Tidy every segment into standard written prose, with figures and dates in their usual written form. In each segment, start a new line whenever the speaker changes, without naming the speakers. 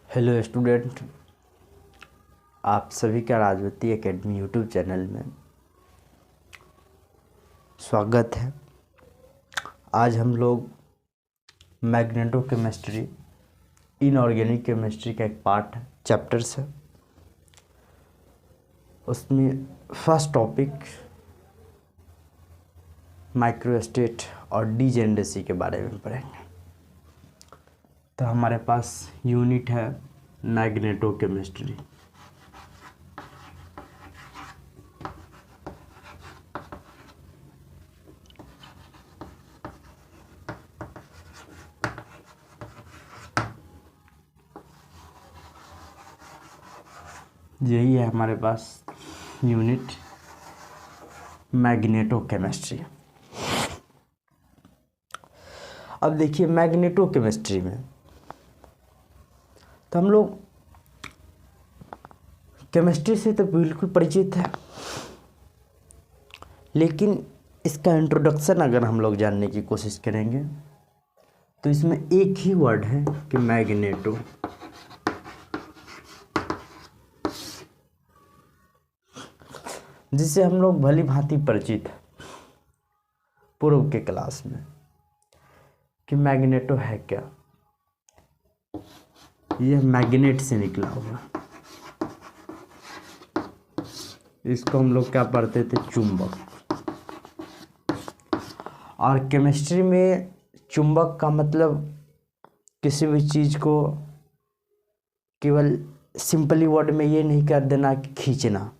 Hello student, आप सभी का राजवती एकेडमी यूट्यूब चैनल में स्वागत है। आज हम लोग मैग्नेटोकेमिस्ट्री इनऑर्गेनिक केमिस्ट्री का एक पार्ट है, चैप्टर्स है। उसमें फर्स्ट टॉपिक माइक्रोस्टेट और डीजेनरेसी के बारे में पढ़ेंगे। तो हमारे पास यूनिट है मैग्नेटोकेमिस्ट्री। यही है हमारे पास यूनिट मैग्नेटोकेमिस्ट्री। अब देखिए मैग्नेटोकेमिस्ट्री में तो हम लोग केमिस्ट्री से तो बिल्कुल परिचित है, लेकिन इसका इंट्रोडक्शन अगर हम लोग जानने की कोशिश करेंगे तो इसमें एक ही वर्ड है कि मैग्नेटो। जिससे हम लोग भली भांति परिचित है पूर्व के क्लास में कि मैग्नेटो है क्या। यह मैग्नेट से निकला हुआ, इसको हम लोग क्या पढ़ते थे, चुंबक। और केमिस्ट्री में चुंबक का मतलब किसी भी चीज़ को केवल सिंपली वर्ड में ये नहीं कर देना कि खींचना।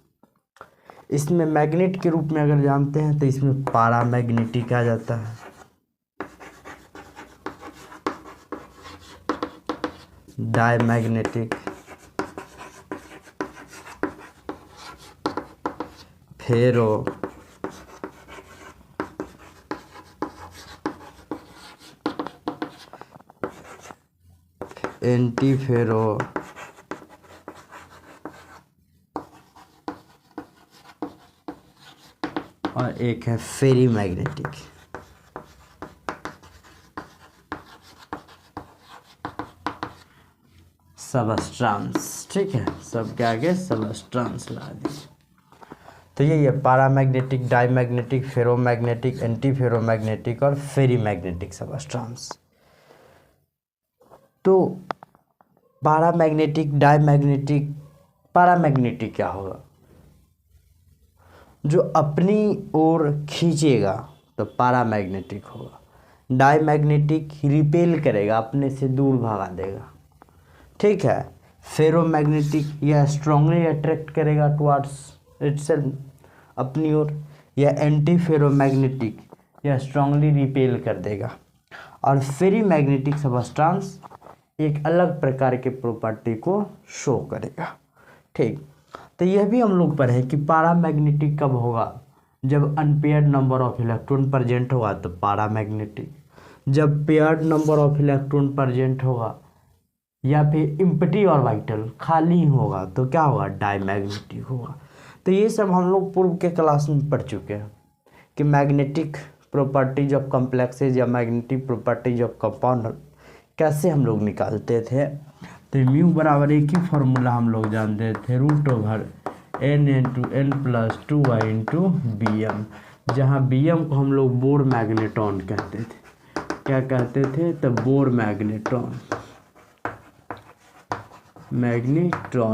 इसमें मैग्नेट के रूप में अगर जानते हैं तो इसमें पैरामैग्नेटिक आ जाता है, डायमैग्नेटिक, फेरो, एंटीफेरो, और एक है फेरी मैग्नेटिक। सबस्ट्रांस, ठीक है, सबके आगे सबस्ट्रांस लगा दीजिए। तो यही है पैरामैग्नेटिक, डायमैग्नेटिक, फेरोमैग्नेटिक, एंटीफेरोमैग्नेटिक और फेरी मैग्नेटिक सबस्ट्रांस। तो पैरामैग्नेटिक, डायमैग्नेटिक, पैरामैग्नेटिक क्या होगा, जो अपनी ओर खींचेगा तो पैरामैग्नेटिक होगा। डायमैग्नेटिक रिपेल करेगा, अपने से दूर भगा देगा, ठीक है। फेरोमैग्नेटिक यह स्ट्रांगली अट्रैक्ट करेगा टुवर्ड्स इटसेल्फ, अपनी ओर। या एंटी फेरोमैग्नेटिक यह स्ट्रांगली रिपेल कर देगा। और फेरी मैग्नेटिक सबस्टांस एक अलग प्रकार के प्रॉपर्टी को शो करेगा, ठीक। तो यह भी हम लोग पढ़े कि पैरामैग्नेटिक कब होगा, जब unpaired number of electron present होगा तो पैरामैग्नेटिक। जब paired number of electron present होगा या फिर इम्पटी ऑर्बिटल खाली होगा तो क्या होगा, डायमैग्नेटिक होगा। तो ये सब हम लोग पूर्व के क्लास में पढ़ चुके हैं कि मैग्नेटिक प्रॉपर्टीज ऑफ कॉम्प्लेक्सेज या मैग्नेटिक प्रॉपर्टीज ऑफ कंपाउंड कैसे हम लोग निकालते थे। तो म्यू बराबर एक ही फॉर्मूला हम लोग जानते थे, √n/n+2y × Bm, जहाँ Bm को हम लोग बोर मैग्नेट्रॉन कहते थे। क्या कहते थे, तो बोर मैग्नेट्रॉन।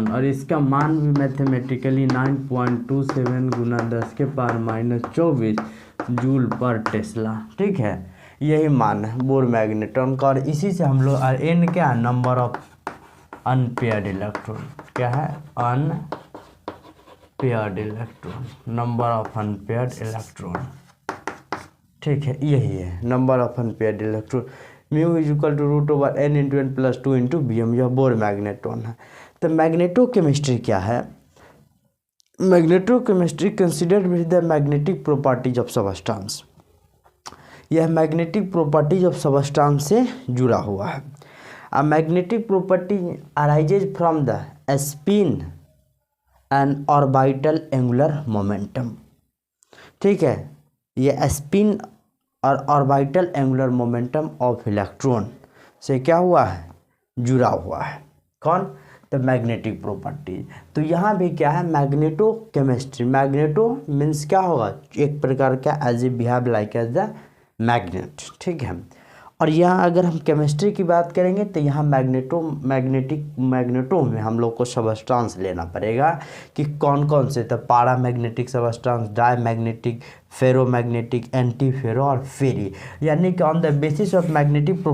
और इसका मान भी मैथमेटिकली 9.27 × 10⁻⁻24 जूल पर टेस्ला, ठीक है। यही मान है बोर मैग्नेट्रॉन का। और इसी से हम लोग n क्या है, नंबर ऑफ अनपेयर्ड इलेक्ट्रॉन, क्या है, unpaired electron, number of unpaired electron, ठीक है। यही है number of unpaired electron. Mu is equal to √n+2 × Bm, यह बोर मैग्नेट्रॉन है। तो मैग्नेटोकेमिस्ट्री क्या है, magnetochemistry considered with the magnetic properties of substance. यह मैग्नेटिक प्रॉपर्टीज ऑफ सबस्टांस से जुड़ा हुआ है। A magnetic property arises from the spin and orbital angular momentum, ठीक है। ये स्पिन और orbital angular momentum of electron से क्या हुआ है, जुड़ा हुआ है। कौन, तो मैग्नेटिक प्रॉपर्टीज। तो यहाँ भी क्या है, मैग्नेटो केमिस्ट्री। मैग्नेटो मीन्स क्या होगा, एक प्रकार का as a behave like as the magnet, ठीक है। और यहाँ अगर हम केमिस्ट्री की बात करेंगे तो यहाँ मैग्नेटो में हम लोग को सबस्टांस लेना पड़ेगा कि कौन कौन से, तो paramagnetic substance, diamagnetic, ferromagnetic, anti ferro और फेरी, यानी कि on the basis of magnetic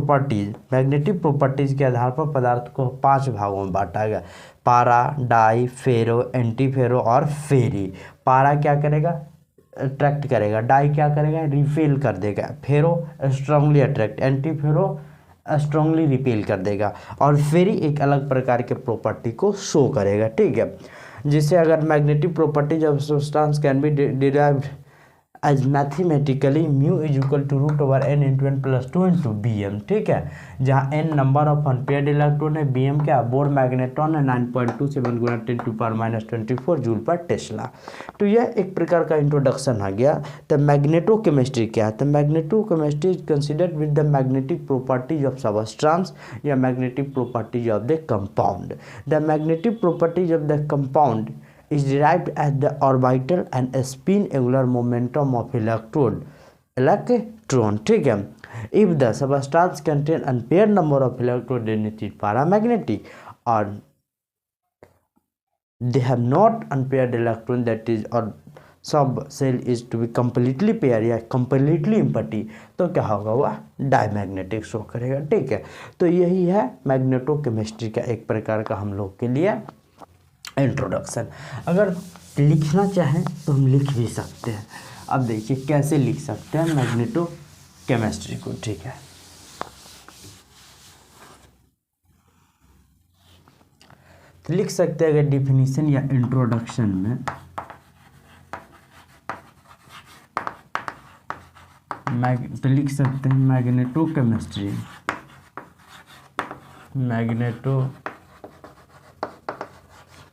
properties के आधार पर पदार्थ को 5 भागों में बांटा गया, पारा, डाई, फेरो, एंटी फेरो और फेरी। पारा क्या करेगा, अट्रैक्ट करेगा, डाई क्या करेगा, रिपेल कर देगा, ferro strongly attract, anti ferro strongly repel कर देगा, और फेरी एक अलग प्रकार के प्रॉपर्टी को शो करेगा, ठीक है। जिससे अगर magnetic properties of substance can be derived as mathematically mu is equal to root over n into n plus 2 into B M, ठीक है। जहाँ n number of unpaired electron है, बी एम क्या, बोर मैग्नेट्रॉन है, 9.27 गुना 10⁻⁻24 joule पर Tesla. तो यह एक प्रकार का इंट्रोडक्शन आ गया। तो मैग्नेटो केमिस्ट्री क्या है, तो magneto chemistry is considered with the magnetic properties of substance या magnetic properties of the compound. The magnetic properties of the compound is derived as the orbital and spin angular momentum of electron, ठीक है। If the substance contain unpaired number of electrons, then it is paramagnetic, or they have not unpaired electron, that is, or sub cell is to be completely pair या completely empty, तो क्या होगा, वह diamagnetic show करेगा, ठीक है। तो यही है मैग्नेटोकेमिस्ट्री का एक प्रकार का हम लोग के लिए इंट्रोडक्शन। अगर लिखना चाहें तो हम लिख भी सकते हैं। अब देखिए कैसे लिख सकते हैं मैग्नेटो केमिस्ट्री को, ठीक है। तो लिख सकते हैं अगर डिफिनीशन या इंट्रोडक्शन में, तो लिख सकते हैं magneto chemistry, magneto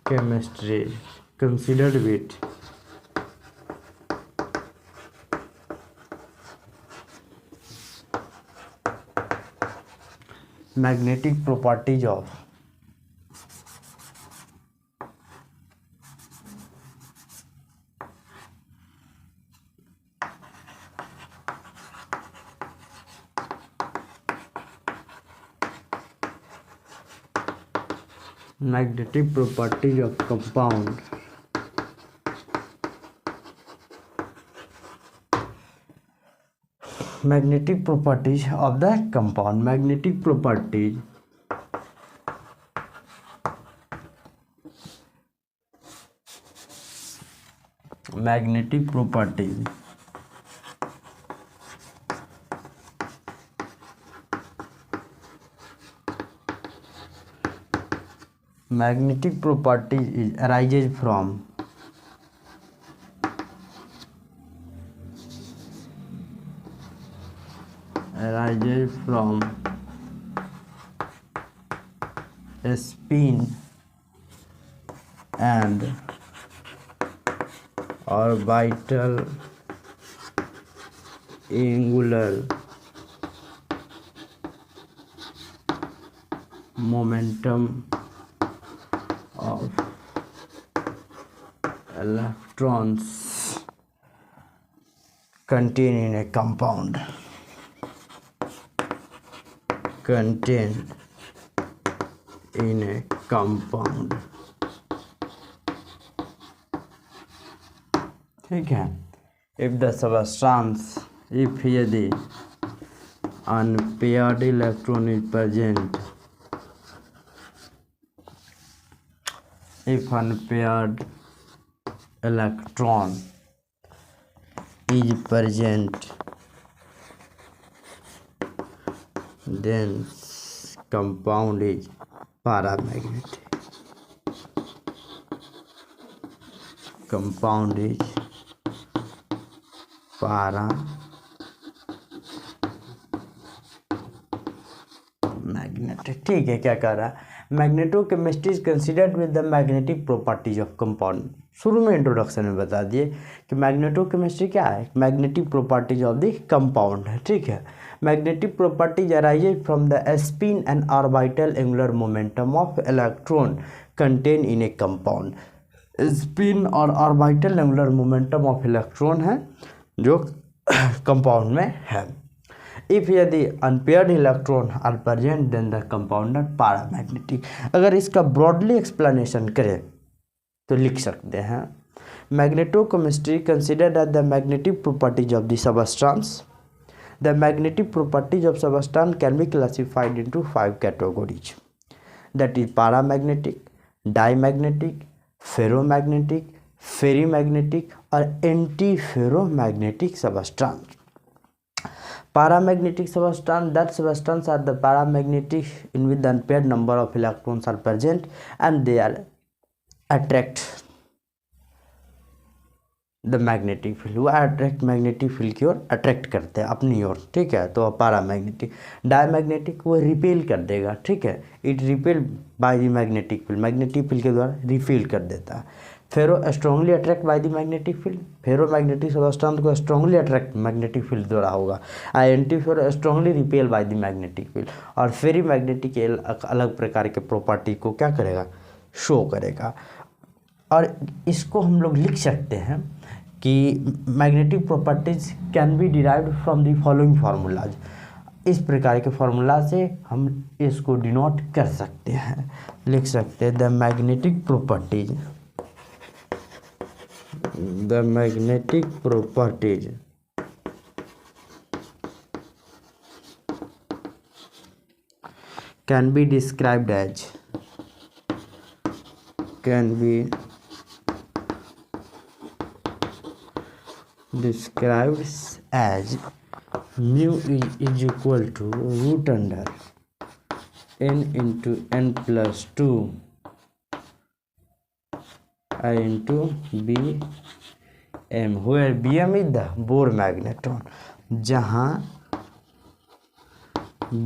chemistry considered with magnetic properties of magnetic properties of compound, magnetic properties of the compound, magnetic properties magnetic properties magnetic properties is arises from a spin and orbital angular momentum of electrons contained in a compound, ठीक है। if the substance, if यदि unpaired electron is present, if unpaired electron is present, then compound is paramagnetic. Compound is paramagnetic, ठीक है। क्या कह रहा है, magnetochemistry is considered with the magnetic properties of compound. शुरू में इंट्रोडक्शन में बता दिए कि मैग्नेटोकेमिस्ट्री क्या है, magnetic properties of the compound है, ठीक है। Magnetic properties arises from the spin and orbital angular momentum of electron contained in a compound. Spin और orbital angular momentum of electron है जो कंपाउंड में है। इफ यदि unpaired electron are present then the compound are paramagnetic. अगर इसका broadly explanation करें तो लिख सकते हैं magnetochemistry considered as the magnetic properties of the substance. The magnetic properties of substance can be classified into 5 categories, that is paramagnetic, diamagnetic, ferromagnetic, ferrimagnetic और anti ferromagnetic substance. Paramagnetic substance, that substance are the paramagnetic in which the unpaired number of electrons are present and they are attract the magnetic field। वो attract magnetic field की ओर attract करते हैं अपनी ओर, ठीक है, तो paramagnetic. Diamagnetic वो repel कर देगा, ठीक है, it repel by the magnetic field, magnetic field के द्वारा रिपेल कर देता है। Ferro strongly attract by the magnetic field, ferro magnetic substance को स्ट्रांगली अट्रैक्ट मैग्नेटिक फील्ड द्वारा होगा। Anti ferro strongly repel by the magnetic field. और ferri magnetic अलग प्रकार के प्रॉपर्टी को क्या करेगा, शो करेगा। और इसको हम लोग लिख सकते हैं कि magnetic properties can be derived from the following formulas. इस प्रकार के फार्मूला से हम इसको डिनोट कर सकते हैं, लिख सकते हैं the magnetic properties, the magnetic properties can be described as mu is equal to root under n into n plus 2 I into Bm, where Bm is the Bohr magneton, जहाँ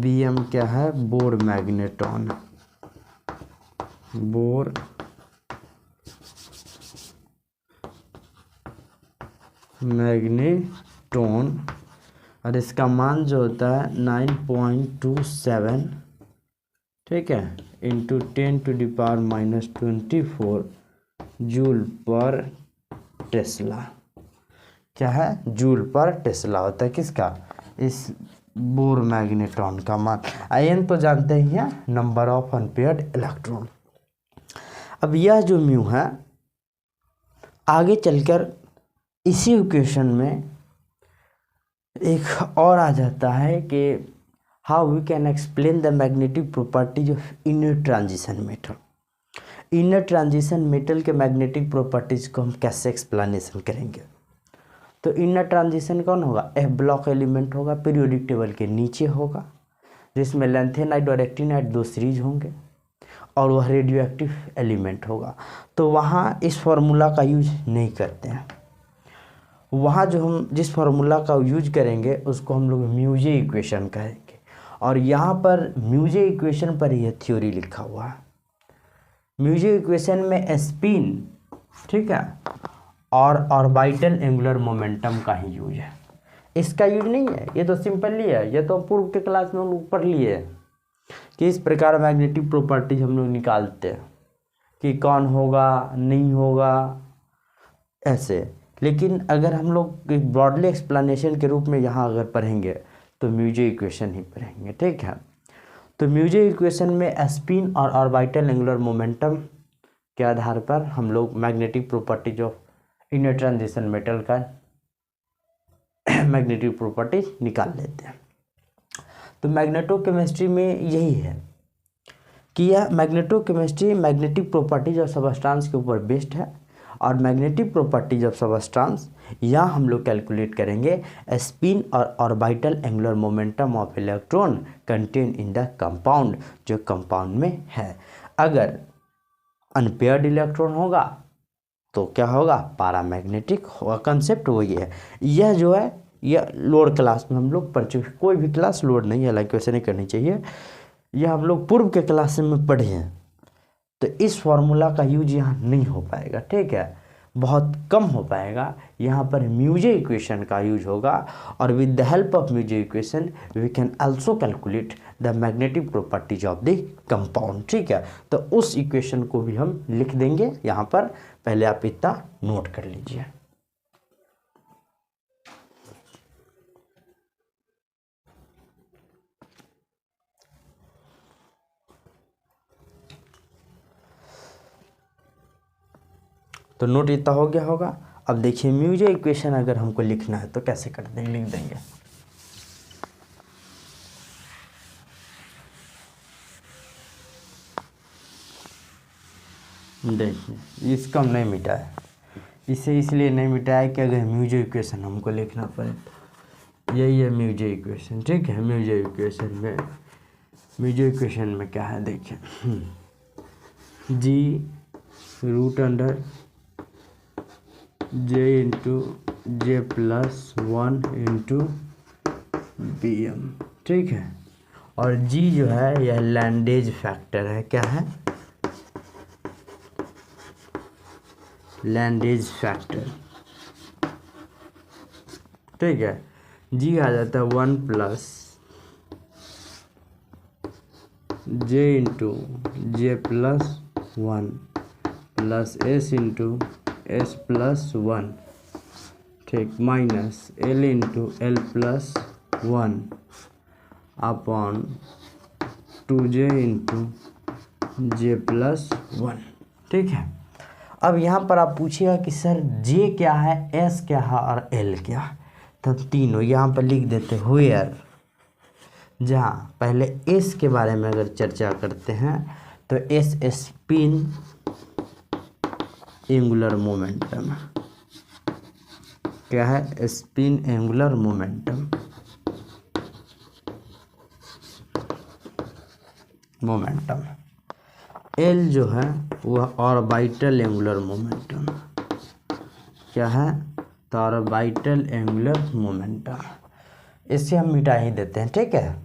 Bm क्या है, bore magneton, bore magneton. और इसका मान जो होता है 9.27, ठीक है, इंटू 10⁻⁻24 जूल पर टेस्ला। क्या है, जूल पर टेस्ला होता है किसका, इस बोर मैग्नेटॉन का मान। आयन तो जानते ही हैं, नंबर ऑफ अनपेयर्ड इलेक्ट्रॉन। अब यह जो म्यू है आगे चलकर इसी इक्वेशन में एक और आ जाता है कि how we can explain the magnetic properties of inner transition metal. Inner transition metal के मैग्नेटिक प्रॉपर्टीज को हम कैसे एक्सप्लेनेशन करेंगे। तो इनर ट्रांजिशन कौन होगा, एफ ब्लॉक एलिमेंट होगा, पीरियोडिक टेबल के नीचे होगा, जिसमें लैंथेनाइड और एक्टिनाइड 2 सीरीज होंगे और वह रेडियो एक्टिव एलिमेंट होगा। तो वहाँ इस फार्मूला का यूज नहीं करते हैं। वहाँ जो हम जिस फार्मूला का यूज करेंगे उसको हम लोग म्यूजे इक्वेशन कहेंगे। और यहाँ पर म्यूजे इक्वेशन पर यह थ्योरी लिखा हुआ है। म्यूजे इक्वेशन में स्पिन, ठीक है, और ऑर्बिटल एंगुलर मोमेंटम का ही यूज है, इसका यूज नहीं है। ये तो सिंपल ही है, ये तो पूर्व के क्लास में हम लोग पढ़ लिए कि इस प्रकार मैग्नेटिक प्रॉपर्टीज हम लोग निकालते हैं कि कौन होगा नहीं होगा ऐसे। लेकिन अगर हम लोग ब्रॉडली एक्सप्लेनेशन के रूप में यहाँ अगर पढ़ेंगे तो म्यूजे इक्वेशन ही पढ़ेंगे, ठीक है। तो म्यूजे इक्वेशन में स्पिन और ऑर्बिटल एंगुलर मोमेंटम के आधार पर हम लोग magnetic properties of inner transition metal का मैग्नेटिक प्रॉपर्टीज निकाल लेते हैं। तो मैग्नेटोकेमिस्ट्री में यही है कि यह मैग्नेटोकेमिस्ट्री मैग्नेटिक प्रॉपर्टीज ऑफ सबस्टेंस के ऊपर बेस्ड है। और मैग्नेटिक प्रॉपर्टीज ऑफ सबस्टेंस यहाँ हम लोग कैलकुलेट करेंगे स्पिन और orbital angular momentum of electron contain in the compound, जो कंपाउंड में है। अगर अनपेयर्ड इलेक्ट्रॉन होगा तो क्या होगा, पैरामैग्नेटिक होगा। कंसेप्ट वही है। यह जो है यह लोअर क्लास में हम लोग पढ़ चुके, कोई भी क्लास लोअर नहीं है, लाइक वैसे नहीं करनी चाहिए। यह हम लोग पूर्व के क्लास में पढ़े हैं, तो इस फॉर्मूला का यूज यहाँ नहीं हो पाएगा, ठीक है। बहुत कम हो पाएगा, यहाँ पर म्यूजे इक्वेशन का यूज होगा। और with the help of mu J equation we can also calculate the magnetic properties of the compound. ठीक है, तो उस इक्वेशन को भी हम लिख देंगे यहाँ पर, पहले आप इतना नोट कर लीजिए। तो नोट इतना हो गया होगा। अब देखिए म्यूजे इक्वेशन अगर हमको लिखना है तो कैसे कर देंगे, लिख देंगे। देखिए इसका हम नहीं मिटाया, इसे इसलिए नहीं मिटाया कि अगर म्यूजे इक्वेशन हमको लिखना पड़े। यही है म्यूजे इक्वेशन। ठीक है, म्यूजे इक्वेशन में क्या है देखिए, जी root under J into J plus 1 into B M. ठीक है, और जी जो है यह लैंडेज फैक्टर है। क्या है? Lande's factor. ठीक है, जी आ जाता है 1 plus J into J plus 1 plus S into S plus 1। ठीक, minus L into L plus 1 upon 2j into J plus 1। ठीक है, अब यहाँ पर आप पूछिएगा कि सर जे क्या है, एस क्या है और एल क्या है, तब तीनों यहाँ पर लिख देते हुएर। जहाँ पहले एस के बारे में अगर चर्चा करते हैं तो एस स्पिन एंगुलर मोमेंटम। क्या है? Spin angular momentum. एल जो है वह ऑर्बिटल एंगुलर मोमेंटम। क्या है? तो ऑर्बिटल एंगुलर मोमेंटम, इससे हम मिटा ही देते हैं। ठीक है,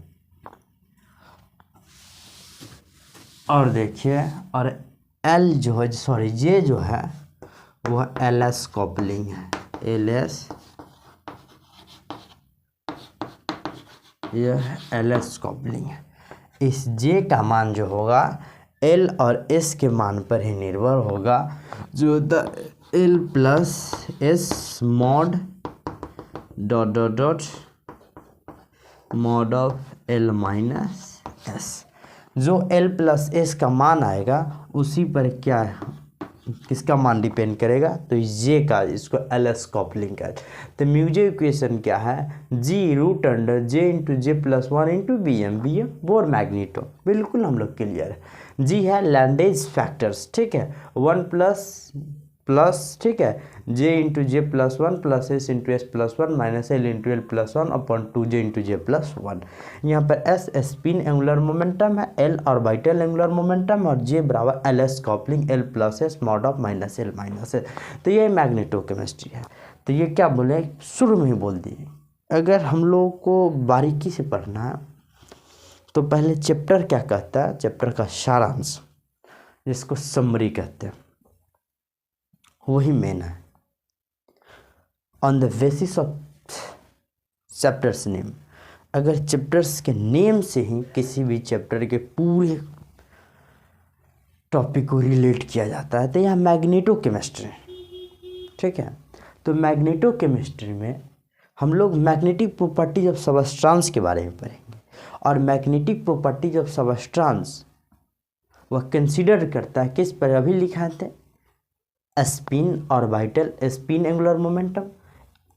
और देखिए, और एल जो है, सॉरी जे जो है वह एल एस कॉपलिंग है। एल एस, यह एल एस कॉपलिंग है। इस जे का मान जो होगा एल और एस के मान पर ही निर्भर होगा, जो होता है L plus S mod dot dot dot mod of L minus S. जो एल प्लस एस का मान आएगा उसी पर क्या है, किसका मान डिपेंड करेगा, तो जे का, इसको एल एस कॉपलिंग का। तो म्यूजे इक्वेशन क्या है, G root under J into J plus 1 into B M. Bohr magneto, बिल्कुल हम लोग क्लियर है। जी है लैंडेज फैक्टर्स। ठीक है, 1 प्लस ठीक है, J into J plus 1 plus S into S plus 1 minus L into L plus 1 upon 2j into J plus 1। यहाँ पर एस स्पिन एंगुलर मोमेंटम है, एल ऑर्बिटल एंगुलर मोमेंटम और जे बराबर L S coupling L plus S mod of minus L minus L. तो ये मैग्नेटोकेमिस्ट्री है। तो ये क्या बोले, शुरू में ही बोल दिए। अगर हम लोग को बारीकी से पढ़ना है तो पहले चैप्टर क्या कहता है, चैप्टर का सारांश, जिसको समरी कहते हैं, वही मेन है। On the basis of chapters name, अगर चैप्टर्स के नेम से ही किसी भी चैप्टर के पूरे टॉपिक को रिलेट किया जाता है तो यह मैग्नेटोकेमिस्ट्री। ठीक है, तो मैग्नेटोकेमिस्ट्री में हम लोग मैग्नेटिक प्रॉपर्टीज ऑफ सबस्टेंस के बारे में पढ़ेंगे। और मैग्नेटिक प्रॉपर्टीज ऑफ सबस्टेंस वह कंसीडर करता है किस पर, अभी लिखा थे, spin orbital, spin angular momentum,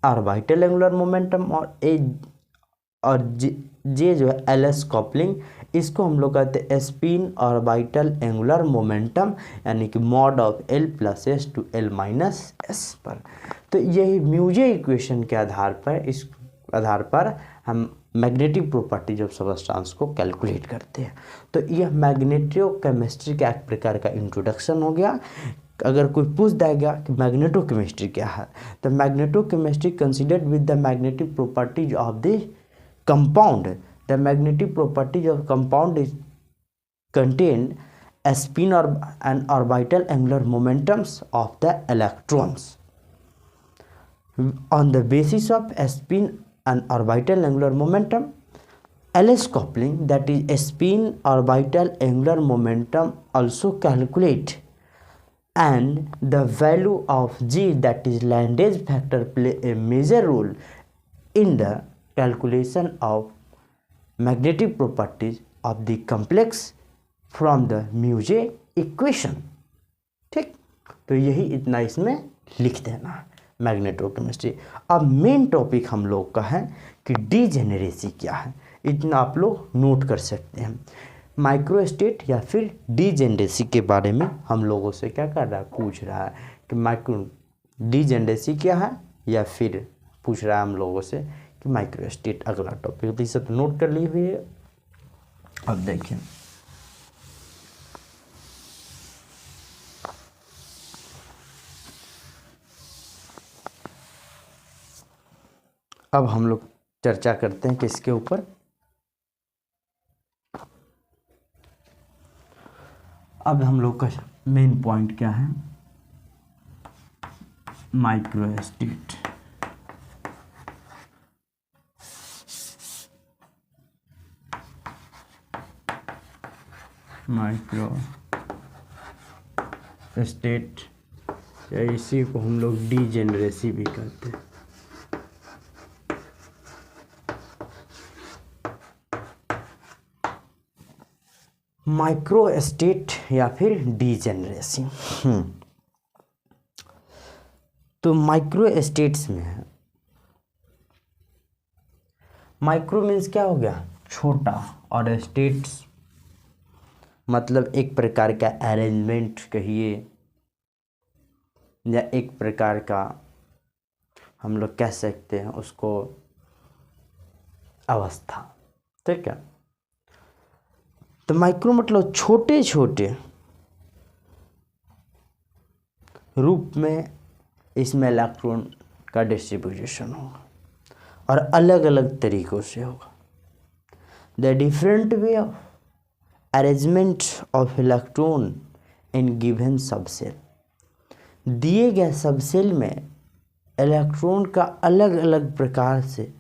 orbital angular momentum और जे जो है एल एस कॉपलिंग। इसको हम लोग कहते हैं स्पिन ऑर्बिटल एंगुलर मोमेंटम, यानी कि mod of L plus S to L minus S पर। तो यही म्यूजे इक्वेशन के आधार पर, इस आधार पर हम मैग्नेटिक प्रॉपर्टीज ऑफ सबस्टेंस को कैलकुलेट करते हैं। तो यह मैग्नेटोकेमिस्ट्री का एक प्रकार का इंट्रोडक्शन हो गया। अगर कोई पूछ देगा कि मैग्नेटोकेमिस्ट्री क्या है, तो magnetochemistry considered with the magnetic properties of the compound. The magnetic properties of compound is contained spin or and orbital angular momentums of the electrons. On the basis of spin and orbital angular momentum, LS coupling, that is spin orbital angular momentum, also calculate, and the value of G, that is Landes factor, play a major role in the calculation of magnetic properties of the complex from the mu J equation. ठीक, तो यही इतना इसमें लिख देना है मैग्नेटोकेमिस्ट्री। अब main topic हम लोग का है कि डीजेनरेसी क्या है, इतना आप लोग नोट कर सकते हैं। माइक्रोस्टेट या फिर डीजेनरेसी के बारे में हम लोगों से क्या कर रहा है, पूछ रहा है कि माइक्रो डीजेनरेसी क्या है, या फिर पूछ रहा है हम लोगों से कि माइक्रोस्टेट अगला टॉपिक। तो इसे तो नोट कर लिए हुए। अब देखिए, अब हम लोग चर्चा करते हैं किसके ऊपर। अब हम लोग का मेन पॉइंट क्या है, माइक्रोस्टेट। माइक्रोस्टेट या इसी को हम लोग डीजेनरेसी भी कहते हैं। माइक्रोस्टेट या फिर डीजेनरेसी। तो माइक्रोस्टेट्स में है, माइक्रो मीन्स क्या हो गया, छोटा, और स्टेट्स मतलब एक प्रकार का अरेंजमेंट कहिए, या एक प्रकार का हम लोग कह सकते हैं उसको अवस्था। ठीक है, तो माइक्रो मतलब छोटे छोटे रूप में इसमें इलेक्ट्रॉन का डिस्ट्रीब्यूशन होगा और अलग अलग तरीक़ों से होगा। The different way of arrangement of electron in given subshell, दिए गए सबसेल में इलेक्ट्रॉन का अलग अलग प्रकार से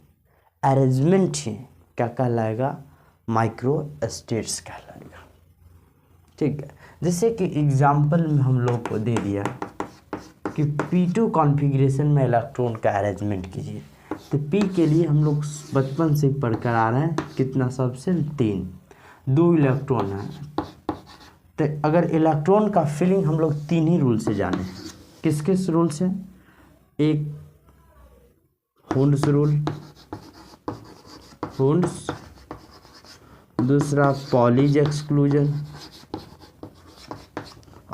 अरेंजमेंट ही क्या कहलाएगा, माइक्रोस्टेट्स कहलाएगा। ठीक है, जैसे कि एग्जाम्पल में हम लोग को दे दिया कि P2 कॉन्फ़िगरेशन में इलेक्ट्रॉन का अरेंजमेंट कीजिए। तो P के लिए हम लोग बचपन से पढ़कर आ रहे हैं, कितना सबसेल, 3, 2 इलेक्ट्रॉन है। तो अगर इलेक्ट्रॉन का फिलिंग हम लोग 3 ही रूल से जाने, किस किस रूल से, एक हुंड्स रूल, हुंड्स, दूसरा पॉलीज एक्सक्लूजन,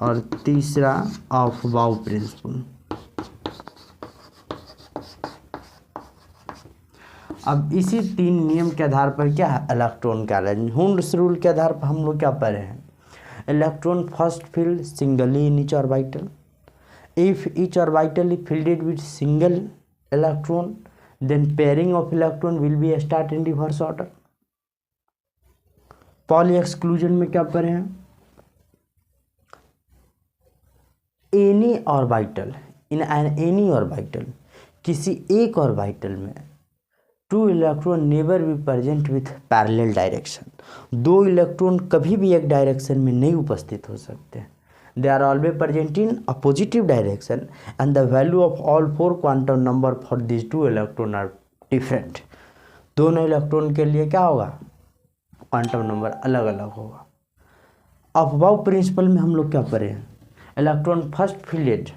और तीसरा ऑफ बाउ प्रिंसिपल। अब इसी 3 नियम के आधार पर क्या है, इलेक्ट्रॉन का अरेंजमेंट। हुंड्स रूल के आधार पर हम लोग क्या पढ़े हैं, electron first filled singly in each orbital, if each orbital is filled with single electron then pairing of electron will be start in reverse order. Pauli exclusion में क्या पढ़े हैं, any orbital in any orbital, किसी एक orbital में 2 electron never be present with parallel direction, 2 electron कभी भी एक डायरेक्शन में नहीं उपस्थित हो सकते। They are always present in a positive direction and the value of all 4 quantum number for this 2 electron are different. दोनों इलेक्ट्रॉन के लिए क्या होगा, क्वांटम नंबर अलग अलग होगा। अब बाउ प्रिंसिपल में हम लोग क्या पढ़े हैं, इलेक्ट्रॉन फर्स्ट फील्डेड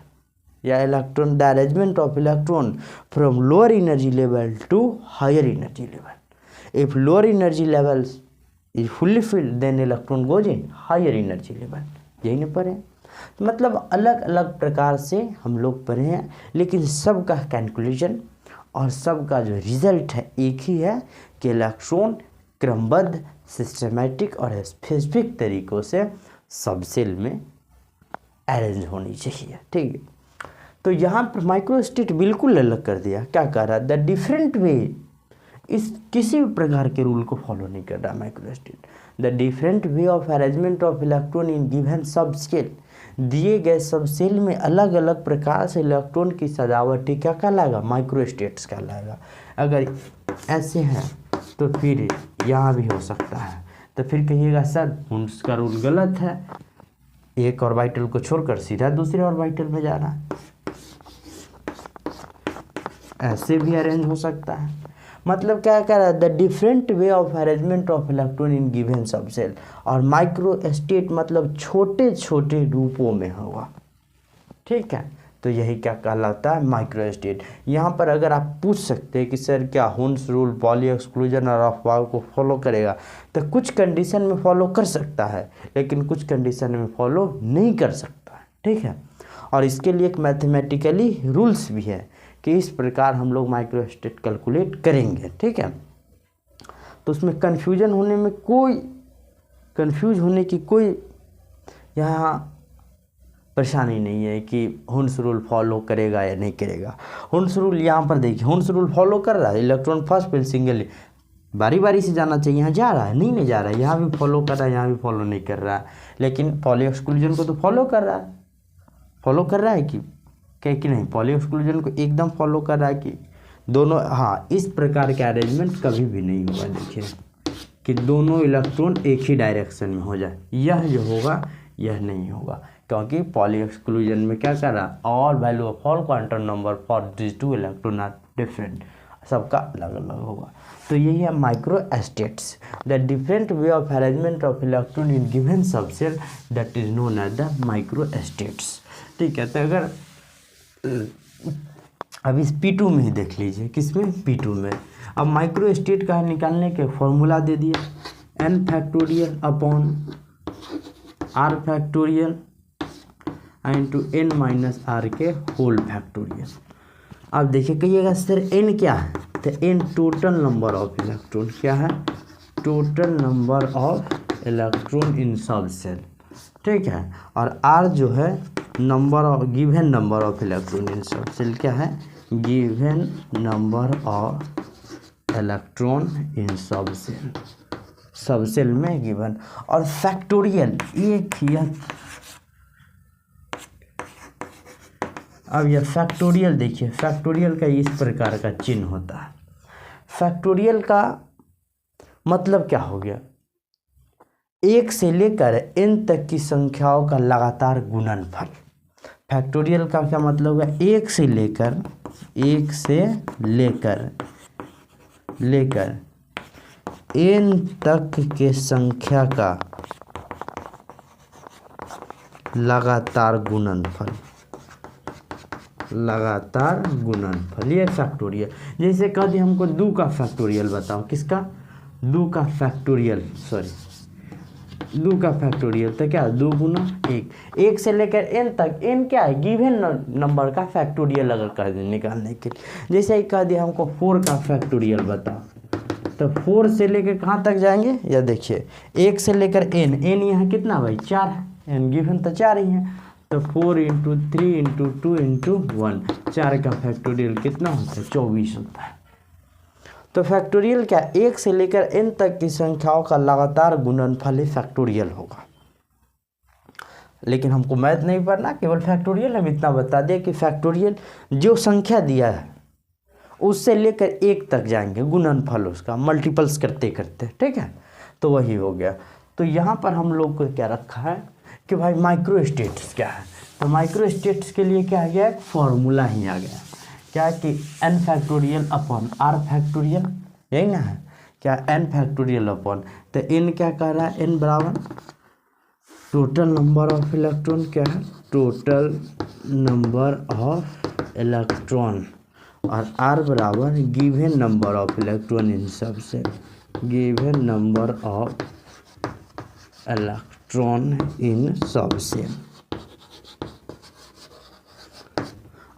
या electron the arrangement of electron from lower energy level to higher energy level. If lower energy levels is fully filled then electron goes in higher energy level. यही नहीं पढ़े, तो मतलब अलग अलग प्रकार से हम लोग पढ़े हैं, लेकिन सबका कैलकुलेशन और सबका जो रिजल्ट है एक ही है कि इलेक्ट्रॉन क्रमबद्ध, सिस्टमेटिक और स्पेसिफिक तरीक़ों से सबसेल में अरेंज होनी चाहिए। ठीक है, तो यहाँ पर माइक्रोस्टेट बिल्कुल अलग कर दिया। क्या कह रहा है, द डिफरेंट वे इस किसी भी प्रकार के रूल को फॉलो नहीं कर रहा microstate. The different way of arrangement of electron in given सब स्केल, दिए गए सब सेल में अलग अलग प्रकार से इलेक्ट्रॉन की सजावट क्या कहलाएगा, माइक्रोस्टेट्स कहलाएगा। अगर ऐसे हैं तो फिर यहाँ भी हो सकता है, तो फिर कहिएगा सर हुंस का रूल गलत है, एक ऑर्बिटल को छोड़कर सीधा दूसरे ऑर्बिटल में जा रहा है। ऐसे भी अरेंज हो सकता है। मतलब क्या कह रहा है, the different way of arrangement of electron in given subshell, और माइक्रो स्टेट मतलब छोटे छोटे रूपों में होगा। ठीक है, तो यही क्या कहलाता है, माइक्रो स्टेट। यहाँ पर अगर आप पूछ सकते हैं कि सर क्या हुंस रूल पॉली एक्सक्लूजन और अफवाह को फॉलो करेगा, तो कुछ कंडीशन में फॉलो कर सकता है, लेकिन कुछ कंडीशन में फॉलो नहीं कर सकता है। ठीक है, और इसके लिए एक मैथमेटिकली रूल्स भी है कि इस प्रकार हम लोग माइक्रो स्टेट कैलकुलेट करेंगे। ठीक है, तो उसमें कंफ्यूज होने की कोई यहाँ परेशानी नहीं है कि हुंस रूल फॉलो करेगा या नहीं करेगा। हुंस रूल यहाँ पर देखिए, हुंस रूल फॉलो कर रहा है, इलेक्ट्रॉन फर्स्ट फिर सिंगल बारी बारी से जाना चाहिए, यहाँ जा रहा है नहीं जा रहा है, यहाँ भी फॉलो कर रहा है, यहाँ भी फॉलो नहीं कर रहा है, लेकिन पॉली एक्सक्लूजन को तो फॉलो कर रहा है कि नहीं, पॉली एक्सक्लूजन को एकदम फॉलो कर रहा है कि दोनों। हाँ, इस प्रकार के अरेंजमेंट कभी भी नहीं होगा, देखिए कि दोनों इलेक्ट्रॉन एक ही डायरेक्शन में हो जाए, यह जो होगा यह नहीं होगा, क्योंकि पॉली एक्सक्लूजन में क्या कर रहा है, all value of all quantum number for this two electron are different, सबका अलग अलग होगा। तो यही है micro states, the different way of arrangement of electron in given subshell that is known as the micro states. ठीक है, तो अगर अब इस P2 में ही देख लीजिए, किसमें, P2 में। अब माइक्रो स्टेट का निकालने के फॉर्मूला दे दिया, n factorial upon r factorial into n minus r के होल फैक्टोरियल। अब देखिए कहिएगा सर n क्या है, तो n total number of electron, क्या है, total number of electron in subshell. ठीक है, और r जो है number of given number of electron in सब सेल, क्या है, given number of electron in सब सेल में गिवन। और फैक्टोरियल एक ही, अब यह फैक्टोरियल देखिए, फैक्टोरियल का इस प्रकार का चिन्ह होता है। फैक्टोरियल का मतलब क्या हो गया, एक से लेकर n तक की संख्याओं का लगातार गुणनफल। फैक्टोरियल का क्या मतलब है, एक से लेकर n तक के संख्या का लगातार गुणनफल, ये फैक्टोरियल। जैसे कह दिए हमको 2 का फैक्टोरियल बताओ, किसका, 2 का फैक्टोरियल, तो क्या 2 गुना 1 से लेकर n तक, n क्या है, गिवन नंबर का फैक्टोरियल अगर कर दें निकालने के लिए। जैसे कह दिया हमको 4 का फैक्टोरियल बताओ, तो 4 से लेकर कहाँ तक जाएंगे, या देखिए 1 से लेकर n यहाँ कितना भाई 4 है, n गिवन तो 4 ही है, तो 4 × 3 × 2 × 1, 4 का फैक्टोरियल कितना होता है, 24 होता है। तो फैक्टोरियल क्या, 1 से लेकर n तक की संख्याओं का लगातार गुणनफल ही फैक्टोरियल होगा। लेकिन हमको मैथ नहीं पढ़ना, केवल फैक्टोरियल हम इतना बता दें कि फैक्टोरियल जो संख्या दिया है उससे लेकर 1 तक जाएंगे, गुणनफल उसका मल्टीपल्स करते करते। ठीक है, तो वही हो गया। तो यहाँ पर हम लोग को क्या रखा है कि भाई माइक्रो स्टेट्स क्या है, तो माइक्रो स्टेट्स के लिए क्या आ गया, एक फॉर्मूला ही आ गया, क्या कि n factorial upon r factorial, यही ना है क्या, n फैक्टोरियल अपॉन, तो n क्या कह रहा है, n बराबर टोटल नंबर ऑफ इलेक्ट्रॉन, क्या है, टोटल नंबर ऑफ इलेक्ट्रॉन, और r बराबर given number of electron in subshell, given number of electron in subshell.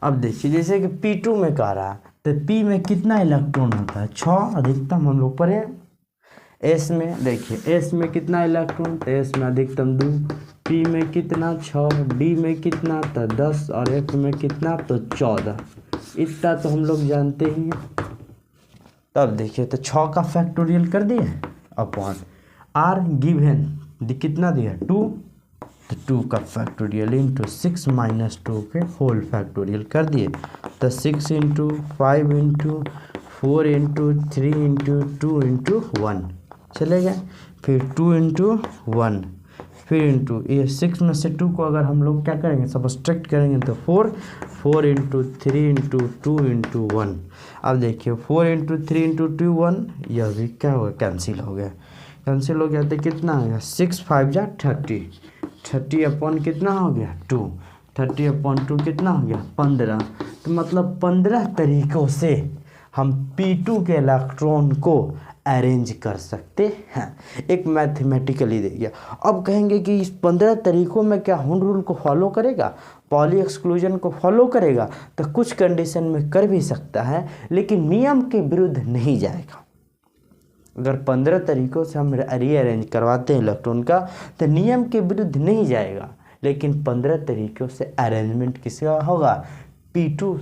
अब देखिए जैसे कि P2 में कह रहा है, तो P में कितना इलेक्ट्रॉन होता है, 6 अधिकतम, हम लोग पढ़े। S में देखिए, S में कितना इलेक्ट्रॉन, तो S में अधिकतम 2, P में कितना 6, D में कितना तो 10, और F में कितना तो 14। इतना तो हम लोग जानते ही हैं। तब देखिए तो 6 का फैक्टोरियल कर दिए अपॉन आर गिवन कितना दिया 2, तो 2 का फैक्टोरियल इंटू 6 माइनस 2 के होल फैक्टोरियल कर दिए, तो 6 into 5 into 4 into 3 into 2 into 1 चले गए, फिर 2 इंटू 1, फिर इंटू ये 6 में से 2 को अगर हम लोग क्या करेंगे सब्ट्रैक्ट करेंगे तो 4 इंटू 3 इंटू 2 इंटू 1। अब देखिए 4 इंटू 3 इंटू 2 1, यह भी क्या होगा कैंसिल हो गया, कैंसिल हो गया तो कितना हो गया 6 5 जा 30, 30 अपॉन कितना हो गया 2, 30 अपॉन 2 कितना हो गया 15। तो मतलब 15 तरीक़ों से हम P2 के इलेक्ट्रॉन को अरेंज कर सकते हैं, एक मैथमेटिकली दे गया। अब कहेंगे कि इस 15 तरीक़ों में क्या होम रूल को फॉलो करेगा, पॉली एक्सक्लूजन को फॉलो करेगा, तो कुछ कंडीशन में कर भी सकता है लेकिन नियम के विरुद्ध नहीं जाएगा। अगर 15 तरीक़ों से हम रीअरेंज करवाते हैं इलेक्ट्रॉन का तो नियम के विरुद्ध नहीं जाएगा, लेकिन 15 तरीक़ों से अरेंजमेंट किसका होगा P2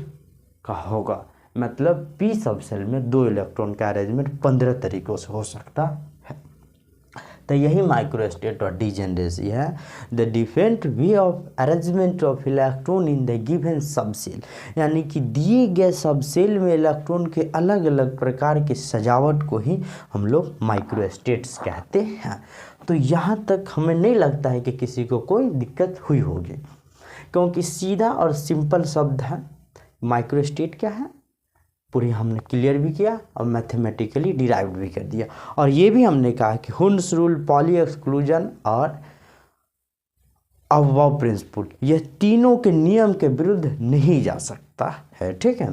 का होगा। मतलब P सब सेल में 2 इलेक्ट्रॉन का अरेंजमेंट 15 तरीक़ों से हो सकता है। तो यही माइक्रोस्टेट और डिजेनरेसी है, the different way of arrangement of electron in the given subshell, यानी कि दिए गए सबसेल में इलेक्ट्रॉन के अलग अलग प्रकार की सजावट को ही हम लोग माइक्रोस्टेट्स कहते हैं। तो यहाँ तक हमें नहीं लगता है कि किसी को कोई दिक्कत हुई होगी, क्योंकि सीधा और सिंपल शब्द है। माइक्रोस्टेट क्या है पूरी हमने क्लियर भी किया और मैथमेटिकली डिराइव्ड भी कर दिया, और ये भी हमने कहा कि हुन्स रूल, पॉली एक्सक्लूजन और अबव प्रिंसिपल, ये तीनों के नियम के विरुद्ध नहीं जा सकता है। ठीक है,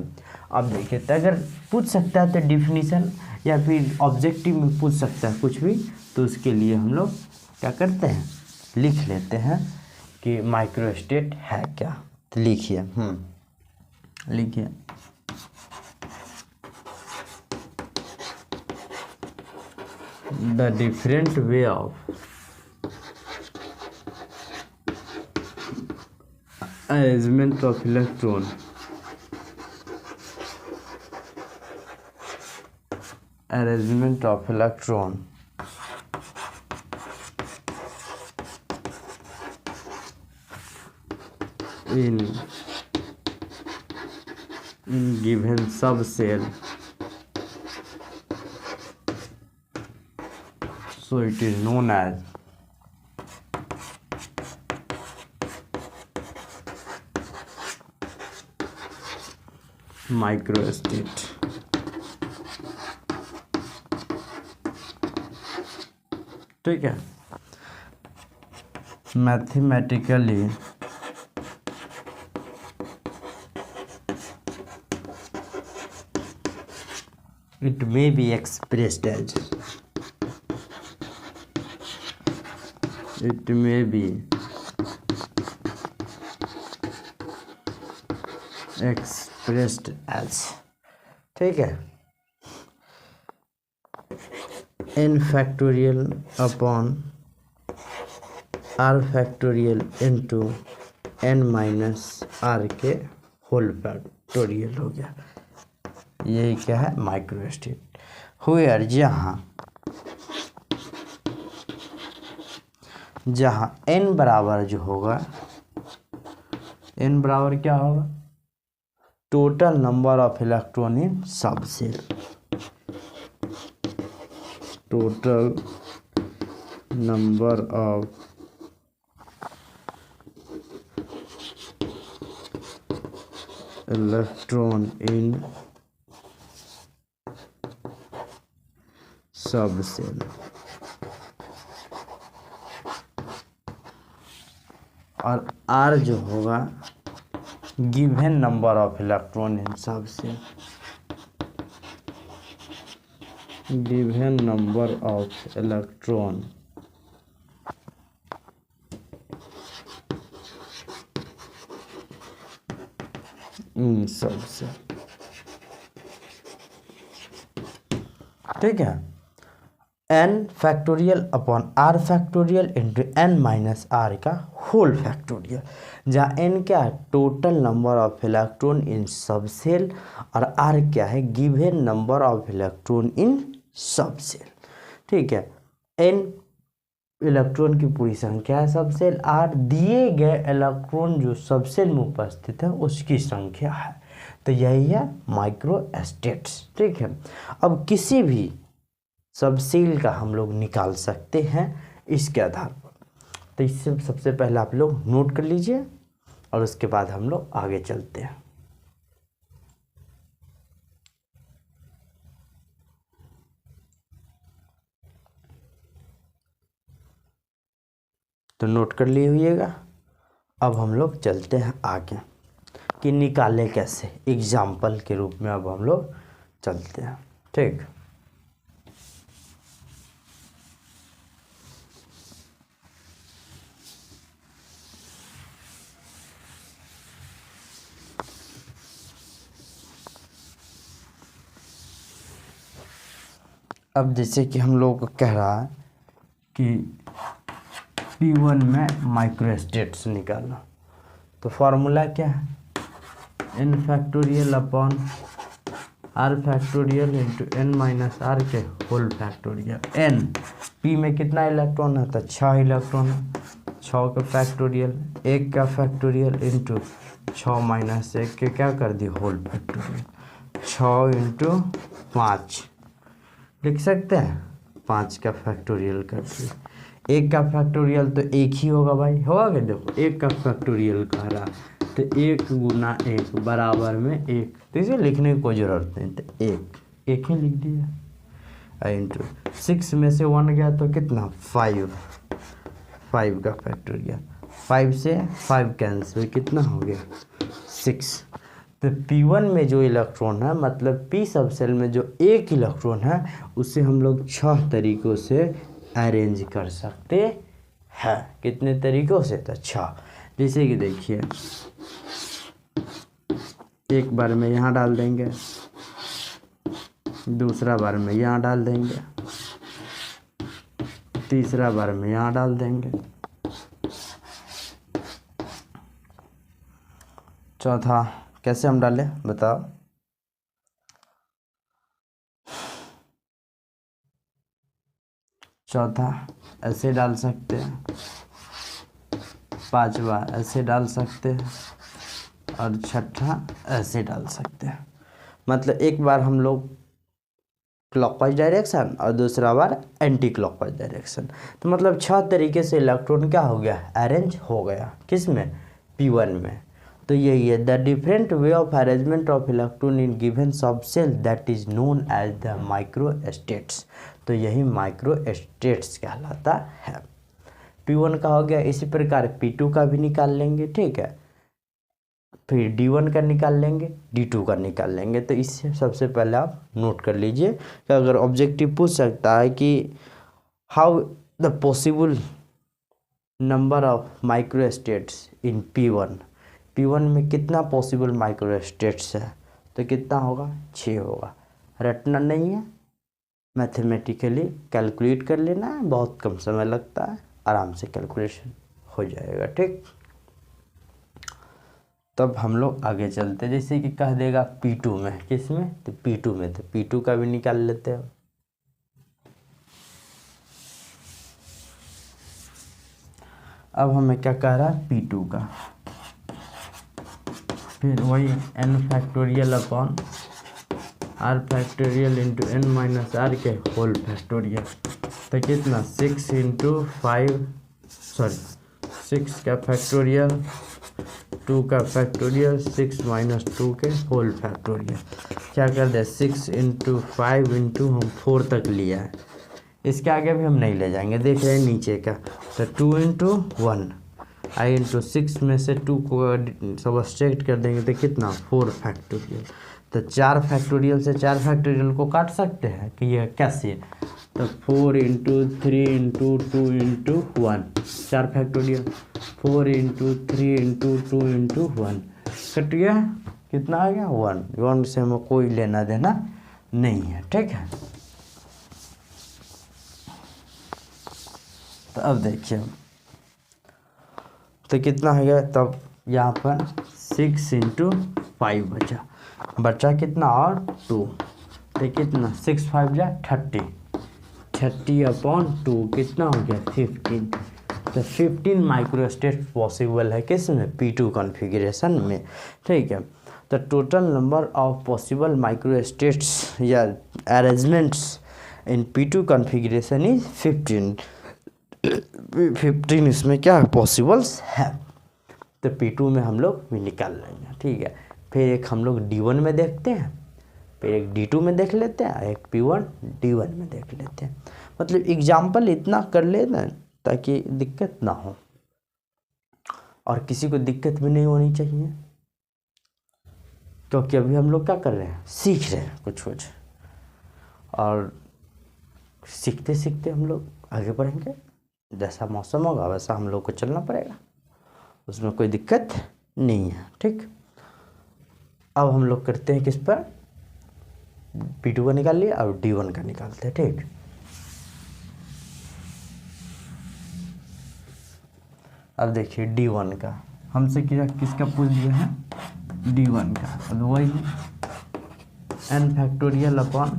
अब देखिए तो अगर पूछ सकता है तो डिफिनीशन या फिर ऑब्जेक्टिव में पूछ सकता है कुछ भी, तो उसके लिए हम लोग क्या करते हैं लिख लेते हैं कि माइक्रोस्टेट है क्या। तो लिखिए लिखिए the different way of arrangement of electron in given subcell, so it is known as microstate. ठीक है, mathematically it may be expressed as, it may be expressed as, ठीक है, n factorial upon r factorial into n minus r के whole factorial हो गया। यही क्या है माइक्रोस्टेट। हुएर जहाँ n बराबर जो होगा, n बराबर क्या होगा total number of electron in subshell, total number of electron in subshell, और R जो होगा given number of electron in subshell, given number of electron in subshell. ठीक है, n factorial upon r factorial into n minus r का whole factorial, जहाँ n क्या है total number of electron in subshell और r क्या है given number of electron in subshell. ठीक है, एन इलेक्ट्रॉन की पूरी संख्या है सब सेल, आर दिए गए इलेक्ट्रॉन जो सब सेल में उपस्थित है उसकी संख्या है। तो यही है माइक्रोस्टेट्स। ठीक है, अब किसी भी सब सेल का हम लोग निकाल सकते हैं इसके आधार पर। तो इससे सबसे पहले आप लोग नोट कर लीजिए और उसके बाद हम लोग आगे चलते हैं। तो नोट कर लिए हुईएगा। अब हम लोग चलते हैं आगे कि निकाले कैसे, एग्जाम्पल के रूप में अब हम लोग चलते हैं। ठीक, अब जैसे कि हम लोग को कह रहा है कि P1 में माइक्रोस्टेट्स निकालना, तो फॉर्मूला क्या है n factorial upon r factorial into n minus r के होल फैक्टोरियल। n p में कितना इलेक्ट्रॉन है तो 6 इलेक्ट्रॉन है, 6 का फैक्टोरियल, 1 का फैक्टोरियल इंटू 6 माइनस 1 के क्या कर दिए होल फैक्टोरियल, 6 इंटू 5 लिख सकते हैं, 5 का फैक्टोरियल कर दिए। 1 का फैक्टोरियल तो 1 ही होगा भाई, होगा क्या, देखो 1 का फैक्टोरियल कह रहा तो 1 गुना 1 बराबर में 1, तो इसे लिखने की कोई ज़रूरत नहीं, तो 1 ही लिख दिया। इंटू 6 में से 1 गया तो कितना 5 का फैक्टोरियल, 5 से 5 कैंसिल, कितना हो गया 6। तो P1 में जो इलेक्ट्रॉन है मतलब P सब सेल में जो 1 इलेक्ट्रॉन है उसे हम लोग 6 तरीक़ों से अरेंज कर सकते हैं। कितने तरीक़ों से, तो 6। जैसे कि देखिए एक बार में यहाँ डाल देंगे, दूसरा बार में यहाँ डाल देंगे, तीसरा बार में यहाँ डाल देंगे, चौथा कैसे हम डालें बताओ, चौथा ऐसे डाल सकते हैं, पांचवा ऐसे डाल सकते हैं और छठा ऐसे डाल सकते हैं। मतलब एक बार हम लोग क्लॉकवाइज डायरेक्शन और दूसरा बार एंटी क्लॉकवाइज डायरेक्शन, तो मतलब 6 तरीके से इलेक्ट्रॉन क्या हो गया अरेंज हो गया, किस में P1 में। तो यही है the different way of arrangement of electron in given subshell that is known as the microstates. तो यही माइक्रोस्टेट्स कहलाता है। P1 का हो गया, इसी प्रकार P2 का भी निकाल लेंगे। ठीक है, फिर D1 का निकाल लेंगे, D2 का निकाल लेंगे। तो इससे सबसे पहले आप नोट कर लीजिए कि अगर ऑब्जेक्टिव पूछ सकता है कि how the possible number of microstates in P1 में कितना पॉसिबल माइक्रोस्टेट्स है, तो कितना होगा 6 होगा। रटना नहीं है, मैथमेटिकली कैलकुलेट कर लेना है, बहुत कम समय लगता है, आराम से कैलकुलेशन हो जाएगा। ठीक, तब हम लोग आगे चलते, जैसे कि कह देगा P2 में, किस में, तो P2 में, तो P2 का भी निकाल लेते हैं। अब हमें क्या कह रहा है P2 का, फिर वही n factorial upon r factorial into n minus r के होल फैक्टोरियल। तो कितना 6 का फैक्टोरियल, 2 का फैक्टोरियल, 6 माइनस 2 के होल फैक्टोरियल। क्या कर दे 6 इंटू 5 इंटू हम 4 तक लिया है, इसके आगे भी हम नहीं ले जाएंगे, देख रहे हैं नीचे का। तो 2 इंटू 1 आई इंटू 6 में से 2 को सब्सट्रैक्ट कर देंगे तो कितना 4 फैक्टोरियल। तो 4 फैक्टोरियल से 4 फैक्टोरियल को काट सकते हैं कि यह कैसे, तो 4 into 3 into 2 into 1, 4 factorial, 4 into 3 into 2 into 1 cut गया, कितना आ गया 1 से हमें कोई लेना देना नहीं है। ठीक है, अब देखिए तो कितना हो गया, तब यहाँ पर 6 × 5 बचा कितना और 2, तो कितना 6 5 जा 30, 30/2 कितना हो गया 15। तो 15 माइक्रोस्टेट पॉसिबल है किसमें, P2 कॉन्फ़िगरेशन में। ठीक है, तो total number of possible microstates या arrangements in P2 configuration is 15। 15 इसमें क्या पॉसिबल्स है, तो P2 में हम लोग भी निकाल लेंगे। ठीक है, फिर एक हम लोग D1 में देखते हैं, फिर एक D2 में देख लेते हैं, एक P1 D1 में देख लेते हैं। मतलब एग्जाम्पल इतना कर लेना ताकि दिक्कत ना हो और किसी को दिक्कत भी नहीं होनी चाहिए, क्योंकि अभी हम लोग क्या कर रहे हैं, सीख रहे हैं कुछ कुछ, और सीखते सीखते हम लोग आगे बढ़ेंगे। जैसा मौसम होगा वैसा हम लोग को चलना पड़ेगा, उसमें कोई दिक्कत नहीं है। ठीक, अब हम लोग करते हैं किस पर, P2 का निकाल लिया, अब D1 का निकालते हैं। ठीक, अब देखिए D1 का हमसे किसका पूछ दिया है, D1 का। अब वही n factorial upon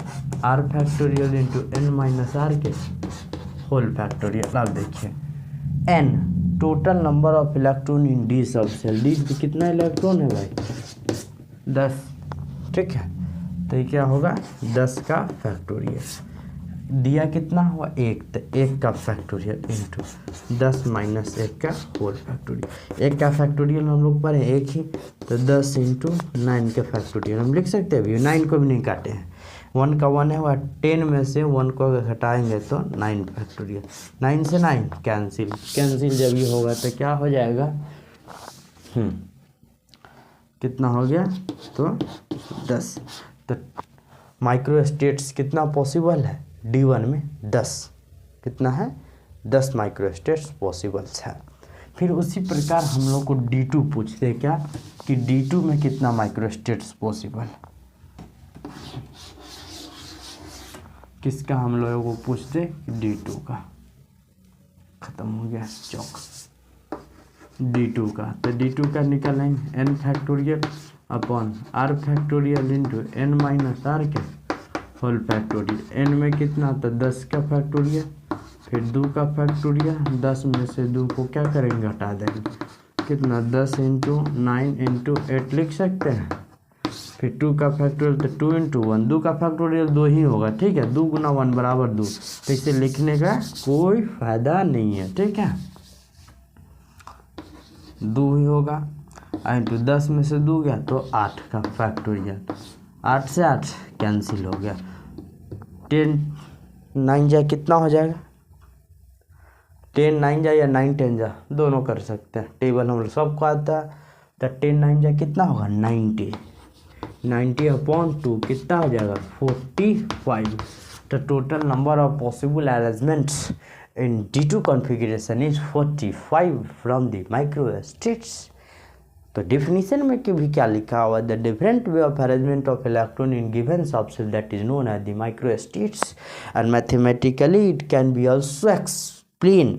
r factorial into n - r के होल फैक्टोरियल। अब देखिए n total number of electron in D सब सेल, डी पे कितना इलेक्ट्रॉन है भाई, 10। ठीक है, तो ये क्या होगा 10 का फैक्टोरियल, दिया कितना हुआ 1, तो 1 का फैक्टोरियल इंटू 10 - 1 का होल फैक्टोरियल। 1 का फैक्टोरियल हम लोग पढ़े 1 ही, तो 10 × 9 के फैक्टोरियल हम लिख सकते हैं। अभी 9 को भी नहीं काटे हैं, 1 का 1 है वह 10 में से 1 को अगर घटाएंगे तो 9 फैक्टोरियल, 9 से 9 कैंसिल, कैंसिल जब ये होगा तो क्या हो जाएगा, कितना हो गया, तो 10। तो माइक्रोस्टेट्स कितना पॉसिबल है D1 में, 10। कितना है, 10 माइक्रोस्टेट्स पॉसिबल्स है। फिर उसी प्रकार हम लोग को D2 पूछते हैं क्या, कि D2 में कितना माइक्रोस्टेट्स पॉसिबल, किसका हम लोगों को पूछते, D2 का। खत्म हो गया चौक, D2 का। तो D2 का निकालेंगे n factorial upon r factorial into n - r के होल फैक्टोरियल। n में कितना था 10 का फैक्टोरियल, फिर 2 का फैक्टोरियल, 10 में से 2 को क्या करेंगे, हटा देंगे, कितना 10 × 9 × 8 लिख सकते हैं। फिर 2 का फैक्टोरियल, तो 2 × 1, 2 का फैक्टोरियल 2 ही होगा। ठीक है, 2 × 1 = 2, तो इसे लिखने का कोई फायदा नहीं है। ठीक है, 2 ही होगा, इंटू 10 में से 2 गया तो 8 का फैक्टोरियल, 8 से 8 कैंसिल हो गया, 10 9 जा कितना हो जाएगा, 10 9 जा या 9 10 जा, दोनों कर सकते हैं, टेबल हम लोग सबको आता है। तो 10 9 जा कितना होगा 90, 90/2 कितना हो जाएगा 45। तो total number of possible arrangements in D2 configuration is 45 from the microstates। तो डिफिनीशन में भी क्या लिखा हुआ, the different way of arrangement of electron in given subset that is known as the microstates and mathematically it can be also explain,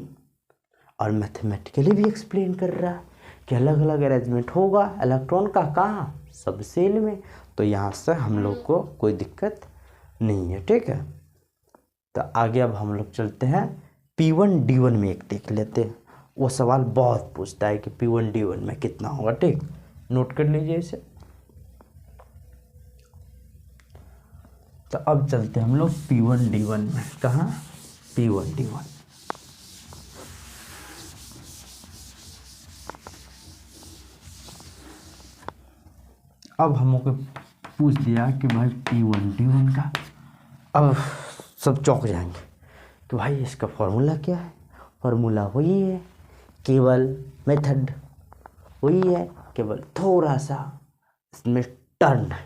और mathematically भी explain कर रहा है कि अलग अलग अरेंजमेंट होगा इलेक्ट्रॉन का, कहाँ, सब सेल में। तो यहाँ से हम लोग को कोई दिक्कत नहीं है। ठीक है, तो आगे अब हम लोग चलते हैं P1 D1 में एक देख लेते हैं। वो सवाल बहुत पूछता है कि P1 D1 में कितना होगा। ठीक, नोट कर लीजिए इसे। तो अब चलते हैं हम लोग P1 D1 में। कहाँ, P1 D1। अब हम लोग पूछ दिया कि भाई P1 D1 का, अब सब चौंक जाएंगे तो भाई इसका फॉर्मूला क्या है। फॉर्मूला वही है, केवल मेथड वही है, केवल थोड़ा सा इसमें टर्न है।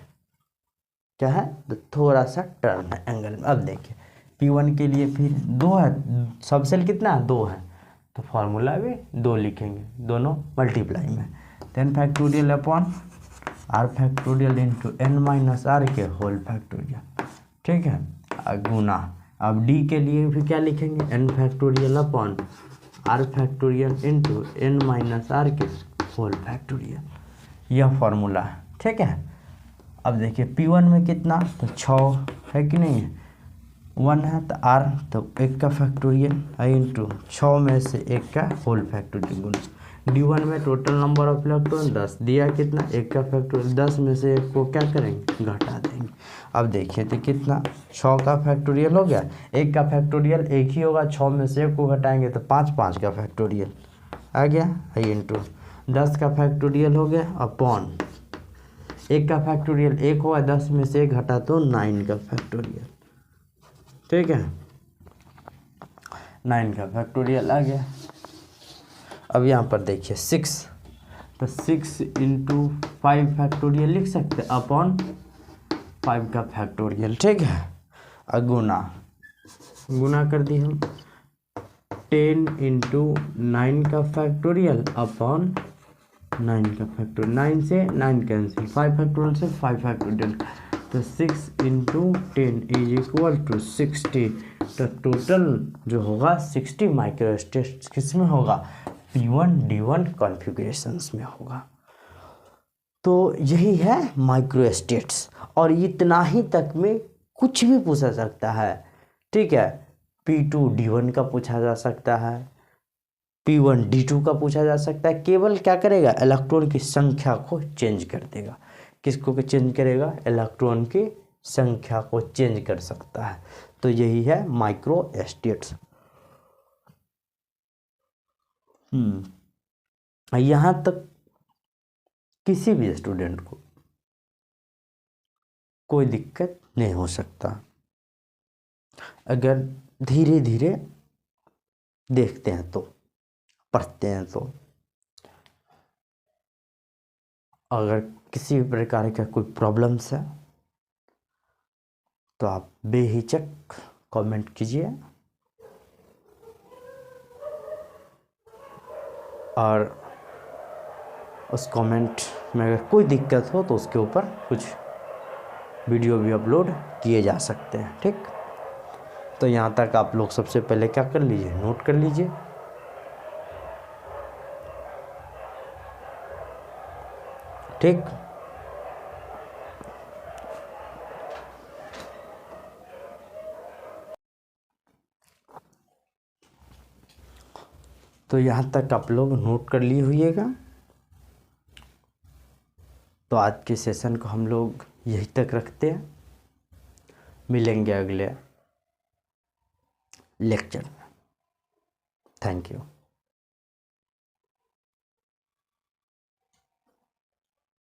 क्या है, तो थोड़ा सा टर्न है एंगल में। अब देखिए P1 के लिए फिर 2 है, सब सेल कितना है 2 है, तो फॉर्मूला भी 2 लिखेंगे, दोनों मल्टीप्लाई में। 10 factorial upon r factorial into n - r के होल फैक्टोरियल। ठीक है, गुना। अब D के लिए भी क्या लिखेंगे, n factorial upon r factorial into n minus r के होल फैक्टोरियल, यह फॉर्मूला है। ठीक है, अब देखिए P1 में कितना, तो 6 है कि नहीं है, 1 है, तो R तो 1 का फैक्टोरियल आई इंटू 6 में से 1 का होल फैक्टोरियल गुना D1 में टोटल नंबर ऑफ इलेक्ट्रॉन 10 दिया, कितना 1 का फैक्टोरियल, 10 में से 1 को क्या करेंगे, घटा देंगे। अब देखिए तो कितना 6 का फैक्टोरियल हो गया, 1 का फैक्टोरियल 1 ही होगा, 6 में से 1 को घटाएंगे तो 5 का फैक्टोरियल आ गया आई इंटू 10 का फैक्टोरियल हो गया अपॉन 1 का फैक्टोरियल 1 हुआ, 10 में से 1 घटा तो 9 का फैक्टोरियल। ठीक है, 9 का फैक्टोरियल आ गया। अब यहाँ पर देखिए 6, तो 6 इंटू 5 फैक्टोरियल लिख सकते अपॉन 5 का फैक्टोरियल। ठीक है, और गुना कर दिए हम 10 इंटू 9 का फैक्टोरियल अपॉन 9 का फैक्टोरियल, 9 से 9 कैंसिल, 5 फैक्टोरियल से 5 फैक्टोरियल, तो 6 इंटू 10 इज इक्वल टू 60। तो टोटल जो होगा 60 माइक्रोस्टेट्स किस में होगा, P1 D1 कॉन्फ़िगरेशंस में होगा। तो यही है माइक्रोस्टेट्स, और इतना ही तक में कुछ भी पूछा सकता है। ठीक है, P2 D1 का पूछा जा सकता है, P1 D2 का पूछा जा सकता है। केवल क्या करेगा, इलेक्ट्रॉन की संख्या को चेंज कर देगा। किसको चेंज करेगा, इलेक्ट्रॉन की संख्या को चेंज कर सकता है। तो यही है माइक्रोस्टेट्स। यहाँ तक किसी भी स्टूडेंट को कोई दिक्कत नहीं हो सकता अगर धीरे धीरे देखते हैं तो, पढ़ते हैं तो। अगर किसी भी प्रकार का कोई प्रॉब्लम्स है तो आप बेहिचक कमेंट कीजिए, और उस कमेंट में अगर कोई दिक्कत हो तो उसके ऊपर कुछ वीडियो भी अपलोड किए जा सकते हैं। ठीक, तो यहाँ तक आप लोग सबसे पहले क्या कर लीजिए, नोट कर लीजिए। ठीक, तो यहाँ तक आप लोग नोट कर लिए होइएगा। तो आज के सेशन को हम लोग यहीं तक रखते हैं, मिलेंगे अगले लेक्चर में। Thank you.